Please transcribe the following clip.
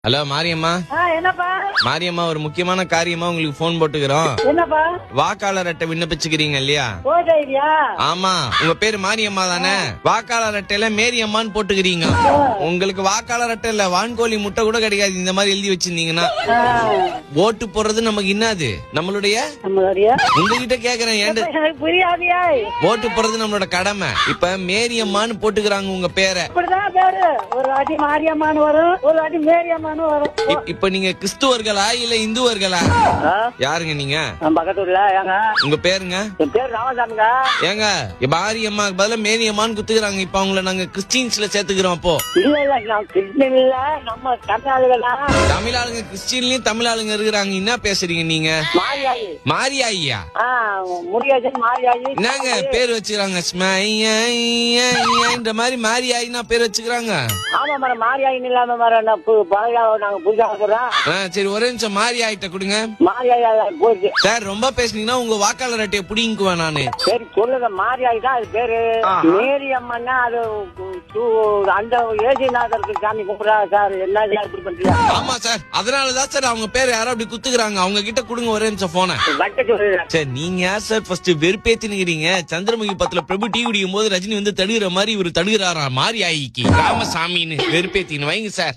Hello Mariamma. என்னப்பா மாரியம்மா, ஒரு முக்கியமான காரியமா உங்களுக்கு போன் போட்டுக்கிறோம். என்னப்பா வாக்காளர் அட்டை விண்ணப்பிச்சுக்கிறீங்க இல்லையா? போயிட்டியா? ஆமா, உங்க பேரு மாரியம்மா தானே? வாக்காளர் அட்டையில மேரியம்மான்னு போட்டுக்கிறீங்க. உங்களுக்கு வாக்காளர் அட்டை இல்ல, வான்கோழி முட்டை கூட கிடைக்காது இந்த மாதிரி எழுதி வச்சிருந்தீங்கன்னா. ஓட்டு போடுறது நமக்கு என்னது? நம்மளுடைய உங்ககிட்ட கேக்குறேன், ஏன் எனக்கு புரியாதியா? ஓட்டு போடுறது நம்மளோட கடமை. இப்ப மேரியம்மான்னு போட்டுக்கிறாங்க உங்க பேரை. இப்படிதான் பேரு, ஒரு வாட்டி மாரியம்மான்னு வரும், ஒரு வாட்டி மேரியம்மான்னு வரும். இப்ப நீங்க கிறிஸ்துவர்களா இல்ல இந்துவர்களா? யாருங்க நீங்க? பக்கத்துல ஏங்க உங்க பேருங்க? என் பேர் ராமசாமிங்க. ஏங்க, மாரியம்மாக்கு பதிலா மேரியம்மான்னு குத்துக்கிறாங்க. இப்ப அவங்கள நாங்க கிறிஸ்டின்ஸ்ல சேர்த்துக்கிறோம். அப்போ இல்ல இல்ல, நான் கிறிஸ்டின் இல்ல, நம்ம தமிழாளுங்க. தமிழ் ஆளுங்க கிறிஸ்டின்லயும் தமிழ் ஆளுங்க இருக்கிறாங்க. என்ன பேசுறீங்க நீங்க? மாரியாயி. மாரியாயியா? முருகேசன் மாரியாயி. என்னங்க பேர் வச்சுக்கிறாங்க? இந்த மாதிரி மாரியாயினா பேர் வச்சுக்கிறாங்க. ஆமா மேடம், மாரியாயின்னு இல்லாம மேடம் பழைய நாங்க புதுசா சொல்றோம். சரி, ஒரே நிமிஷம் மாரியாயிட்ட கொடுங்க. மாரியாயா போயிடுச்சு சார், ரொம்ப பேசுனீங்கன்னா உங்க வாக்காளர் அட்டையை பிடிங்குவேன் நானு. சரி சொல்லுங்க, மாரியாயி தான் அது பேரு. மேரியம்மன்னா அது அந்த ஏசிநாதருக்கு சாமி கும்பிடுறா சார். என்ன இப்படி பண்றீங்க? ஆமா சார், அதனாலதான் சார் அவங்க பேர் யாரோ அப்படி குத்துக்கிறாங்க. அவங்க கிட்ட கொடுங்க ஒரே நிமிஷம் போன. சார், நீங்க யார் சார் ஃபர்ஸ்ட் வெறுப்பேத்தினுக்கிறீங்க? சந்திரமுகி பத்துல பிரபு டீ குடிக்கும் போது ரஜினி வந்து தடுகிற மாதிரி இவரு தடுகிறாரா மாரியாயிக்கு? ராமசாமின்னு வெறுப்பேத்தின்னு வைங்க சார்.